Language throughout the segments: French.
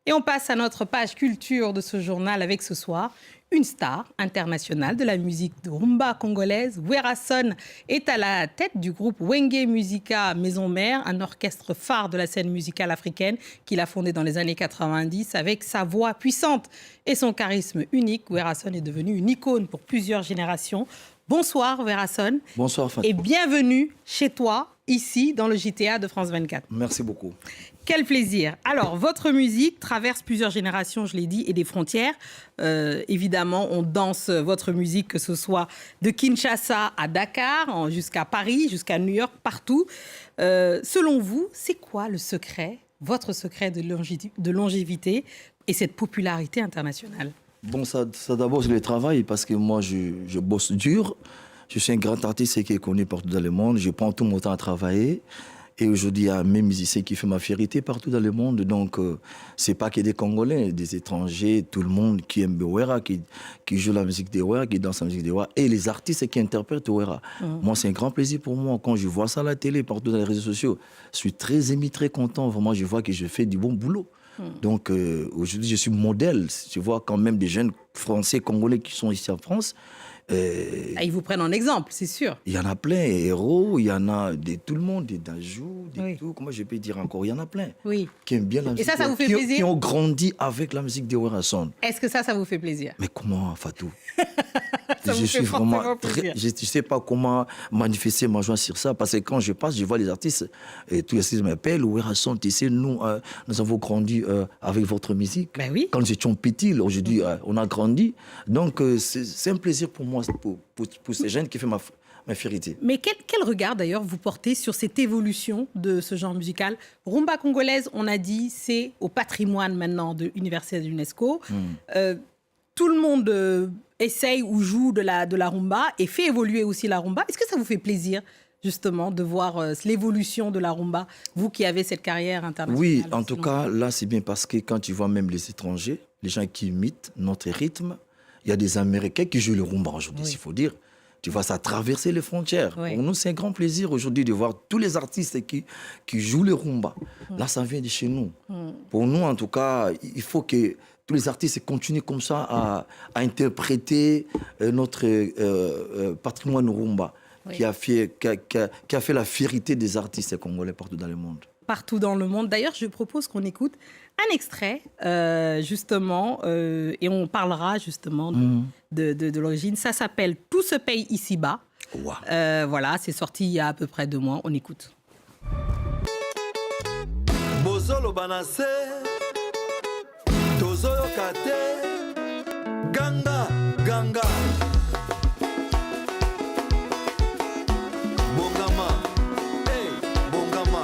Et on passe à notre page culture de ce journal avec ce soir une star internationale de la musique de rumba congolaise. Werason est à la tête du groupe Wenge Musica Maison Mère, un orchestre phare de la scène musicale africaine qu'il a fondé dans les années 90. Avec sa voix puissante et son charisme unique, Werason est devenu une icône pour plusieurs générations. Bonsoir Werason. Bonsoir Fatima. Et bienvenue chez toi, ici, dans le JTA de France 24. Merci beaucoup. Quel plaisir. Alors, votre musique traverse plusieurs générations, je l'ai dit, et des frontières. Évidemment, on danse votre musique, que ce soit de Kinshasa à Dakar, jusqu'à Paris, jusqu'à New York, partout. Selon vous, c'est quoi le secret, votre secret de longévité et cette popularité internationale? Bon, ça d'abord, c'est le travail, parce que moi, je bosse dur. Je suis un grand artiste qui est connu partout dans le monde. Je prends tout mon temps à travailler. Et aujourd'hui, il y a mes musiciens qui font ma fierté partout dans le monde. Donc, c'est pas que des Congolais, des étrangers, tout le monde qui aime Wera, qui joue la musique de Wera, qui danse la musique de Wera, et les artistes qui interprètent Wera. Moi, c'est un grand plaisir pour moi. Quand je vois ça à la télé, partout dans les réseaux sociaux, je suis très ému, très content. Vraiment, je vois que je fais du bon boulot. Donc, aujourd'hui, je suis modèle. Tu vois, quand même, des jeunes Français, Congolais qui sont ici en France. Ils vous prennent en exemple, c'est sûr. Il y en a plein, héros, il y en a de tout le monde, des Dajou, des tout. Comment je peux dire encore? Il y en a plein qui aiment bien la musique. Et ça vous fait plaisir? Qui ont grandi avec la musique de Werason. Est-ce que ça vous fait plaisir? Mais comment, Fatou? Ça vous fait forcément plaisir. Je ne sais pas comment manifester ma joie sur ça, parce que quand je passe, je vois les artistes, et tous les artistes m'appellent, Werason, tu sais, nous avons grandi avec votre musique. Ben oui. Quand nous étions petits, aujourd'hui, on a grandi. Donc, c'est un plaisir pour moi, pour ces jeunes qui font ma fierté. Mais quel regard, d'ailleurs, vous portez sur cette évolution de ce genre musical? Rumba congolaise, on a dit, c'est au patrimoine maintenant universel de l'UNESCO. Tout le monde essaye ou joue de la rumba et fait évoluer aussi la rumba. Est-ce que ça vous fait plaisir, justement, de voir l'évolution de la rumba, vous qui avez cette carrière internationale? Oui, en tout cas, là, c'est bien parce que quand tu vois même les étrangers, les gens qui imitent notre rythme, il y a des Américains qui jouent le rumba aujourd'hui, il faut dire. Tu vois, ça a traversé les frontières. Oui. Pour nous, c'est un grand plaisir aujourd'hui de voir tous les artistes qui jouent le rumba. Là, ça vient de chez nous. Pour nous, en tout cas, il faut que tous les artistes continuent comme ça à interpréter notre patrimoine rumba, qui a fait la fierté des artistes congolais partout dans le monde. Partout dans le monde. D'ailleurs, je propose qu'on écoute un extrait, justement, et on parlera justement de l'origine. Ça s'appelle « Tout se paye ici-bas ». Wow. Voilà, c'est sorti il y a à peu près 2 mois. On écoute. Bozolo banase, tozoyo kate, ganga, ganga. Bongama, hey, bongama.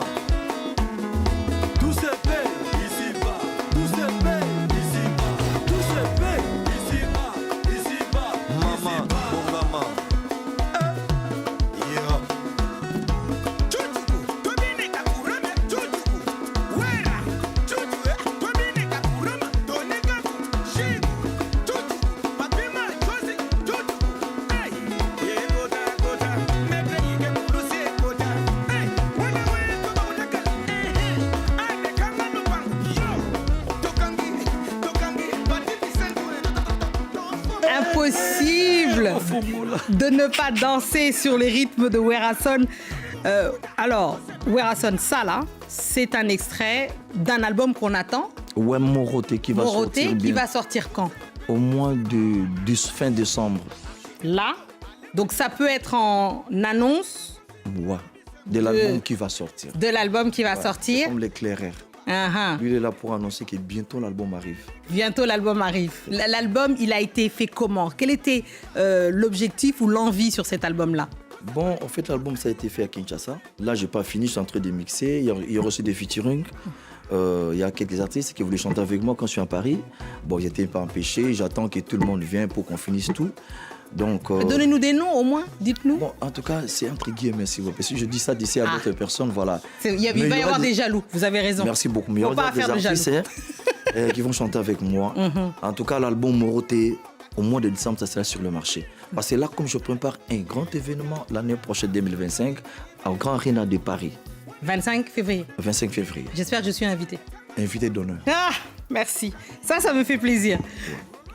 Tout se paye ici-bas, tout se paye ici-bas, tout se paye ici-bas, ici-bas. Maman, bongama. Impossible de ne pas danser sur les rythmes de Werason. Alors, Werason, ça là, c'est un extrait d'un album qu'on attend. Ouais, Moroté qui va sortir Moroté, qui bien. va sortir quand? Au mois de fin décembre. Là. Donc ça peut être en annonce. Ouais. De l'album qui va sortir. De l'album qui va sortir. Comme l'éclaireur. Uh-huh. Lui, il est là pour annoncer que bientôt l'album arrive. Bientôt l'album arrive. L'album, il a été fait comment? Quel était l'objectif ou l'envie sur cet album-là? Bon, en fait, l'album, ça a été fait à Kinshasa. Là, j'ai pas fini, je suis en train de mixer. Il y a reçu des featuring. Il y a quelques artistes qui voulaient chanter avec moi quand je suis à Paris. Bon, ils n'étaient pas empêchés. J'attends que tout le monde vienne pour qu'on finisse tout. Donc, donnez-nous des noms au moins, dites-nous. Bon, en tout cas, c'est entre guillemets, s'il vous plaît. Si je dis ça d'ici à d'autres personnes, voilà. Il va y avoir des jaloux, vous avez raison. Merci beaucoup. Mais il y aura des artistes qui vont chanter avec moi. En tout cas, l'album Moroté, au mois de décembre, ça sera sur le marché. Parce que là, comme je prépare un grand événement l'année prochaine, 2025, au Grand Arena de Paris. 25 février. 25 février. J'espère que je suis invité. Invité d'honneur. Ah Merci. Ça me fait plaisir.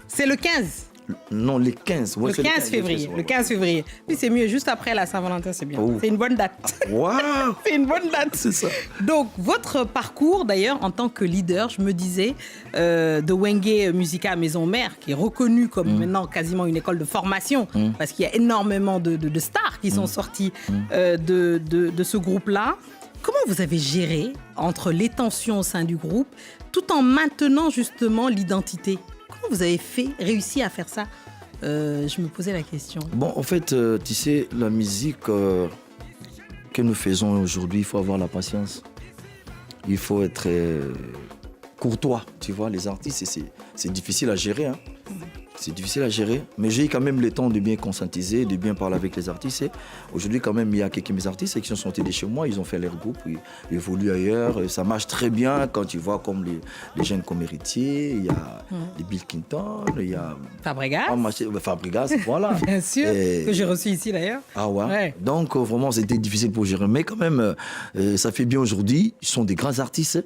C'est le 15. Non, les 15. Ouais, Le c'est 15 février. Le 15 février. Puis c'est mieux, juste après la Saint-Valentin, c'est bien. Oh. C'est une bonne date. Waouh. C'est une bonne date. C'est ça. Donc, votre parcours, d'ailleurs, en tant que leader, je me disais, de Wenge Musica Maison Mère, qui est reconnue comme maintenant quasiment une école de formation, parce qu'il y a énormément de stars qui sont sorties de ce groupe-là. Comment vous avez géré entre les tensions au sein du groupe, tout en maintenant justement l'identité? Comment vous avez réussi à faire ça? Je me posais la question. Bon, en fait, tu sais, la musique que nous faisons aujourd'hui, il faut avoir la patience. Il faut être courtois, tu vois. Les artistes, c'est difficile à gérer, hein. C'est difficile à gérer, mais j'ai eu quand même le temps de bien conscientiser, de bien parler avec les artistes. Et aujourd'hui, quand même, il y a quelques mes artistes qui sont sortis de chez moi, ils ont fait leur groupe, ils évoluent ailleurs. Et ça marche très bien quand tu vois comme les jeunes comme Héritier, il y a les Bill Clinton, il y a Fabregas. Fabregas, voilà. Bien sûr, que j'ai reçu ici d'ailleurs. Ah ouais. Ouais. Donc vraiment, c'était difficile pour gérer. Mais quand même, ça fait bien aujourd'hui. Ils sont des grands artistes.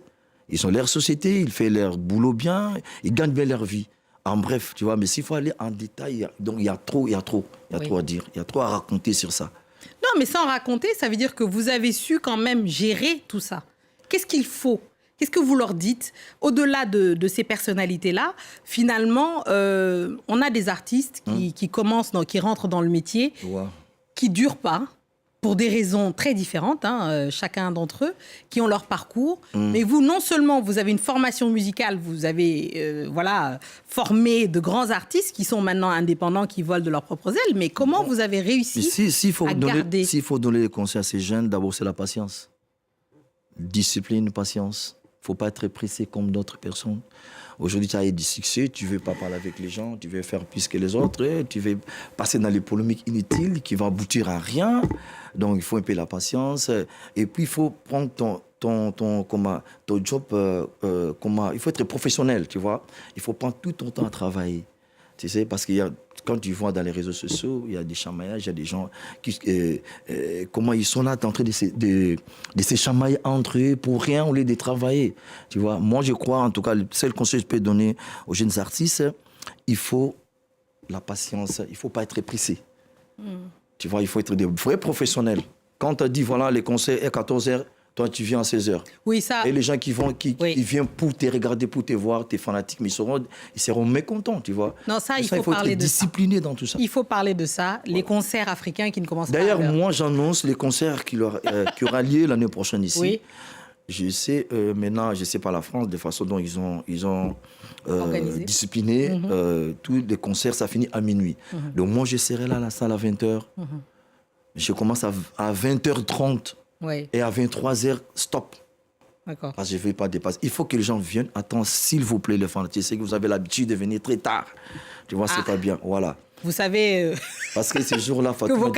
Ils ont leur société, ils font leur boulot bien, ils gagnent bien leur vie. En bref, tu vois, mais s'il faut aller en détail, donc il y a trop à dire, il y a trop à raconter sur ça. Non, mais sans raconter, ça veut dire que vous avez su quand même gérer tout ça. Qu'est-ce qu'il faut? Qu'est-ce que vous leur dites? Au-delà de ces personnalités-là, finalement, on a des artistes qui commencent, qui rentrent dans le métier, Ouais. qui ne durent pas, pour des raisons très différentes, chacun d'entre eux, qui ont leur parcours. Mais vous, non seulement vous avez une formation musicale, vous avez formé de grands artistes qui sont maintenant indépendants, qui volent de leurs propres ailes, mais comment vous avez réussi à garder? S'il faut donner des conseils à ces jeunes, d'abord c'est la patience. Discipline, patience. Il ne faut pas être pressé comme d'autres personnes. Aujourd'hui, tu as eu du succès, tu ne veux pas parler avec les gens, tu veux faire plus que les autres, tu veux passer dans les polémiques inutiles qui vont aboutir à rien. Donc, il faut un peu la patience. Et puis, il faut prendre ton job, il faut être professionnel, tu vois. Il faut prendre tout ton temps à travailler. Tu sais, parce qu'il y a, quand tu vois dans les réseaux sociaux, il y a des chamaillages, il y a des gens qui, comment ils sont là en train de se chamailler entre eux pour rien au lieu de travailler. Tu vois, moi je crois, en tout cas, le seul conseil que je peux donner aux jeunes artistes, il faut la patience, il ne faut pas être pressé. Tu vois, il faut être des vrais professionnels. Quand on dit, voilà, les concerts à 14h, toi, tu viens à 16h. Oui, ça... Et les gens qui viennent pour te regarder, pour te voir, tes fanatiques, mais ils seront mécontents, tu vois. Non, ça, il faut parler être de discipliné dans tout ça. Il faut parler de ça, les concerts africains qui ne commencent pas à D'ailleurs, l'heure. moi, j'annonce les concerts qui aura lieu l'année prochaine ici. Oui. Je sais, maintenant, je ne sais pas la France, de façon dont ils ont discipliné tous les concerts, ça finit à minuit. Donc moi, je serai là à la salle à 20h. Je commence à 20h30. Oui. Et à 23h, stop. D'accord. Parce que je ne vais pas dépasser. Il faut que les gens viennent. Attends, s'il vous plaît, les fanatiques, c'est que vous avez l'habitude de venir très tard. Tu vois, c'est pas bien. Voilà. Vous savez parce que ces jours-là... que vos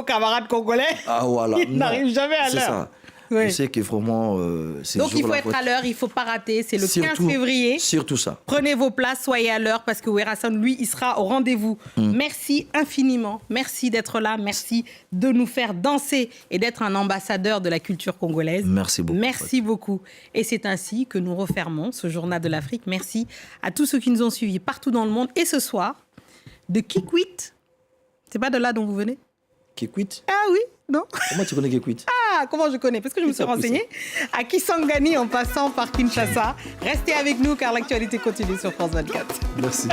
camarades congolais, ils n'arrivent jamais à l'heure. C'est ça. Oui. Je sais que vraiment... Donc il faut être à l'heure, il ne faut pas rater. C'est le 15 février. Surtout ça. Prenez vos places, soyez à l'heure parce que Werason, lui, il sera au rendez-vous. Merci infiniment. Merci d'être là. Merci de nous faire danser et d'être un ambassadeur de la culture congolaise. Merci beaucoup. Merci beaucoup. Et c'est ainsi que nous refermons ce journal de l'Afrique. Merci à tous ceux qui nous ont suivis partout dans le monde. Et ce soir, de Kikwit. C'est pas de là dont vous venez? Kikwit? Ah oui, non? Comment tu connais Kikwit? Ah, comment je connais? Parce que je me suis renseignée. À Kisangani en passant par Kinshasa. Restez avec nous car l'actualité continue sur France 24. Merci.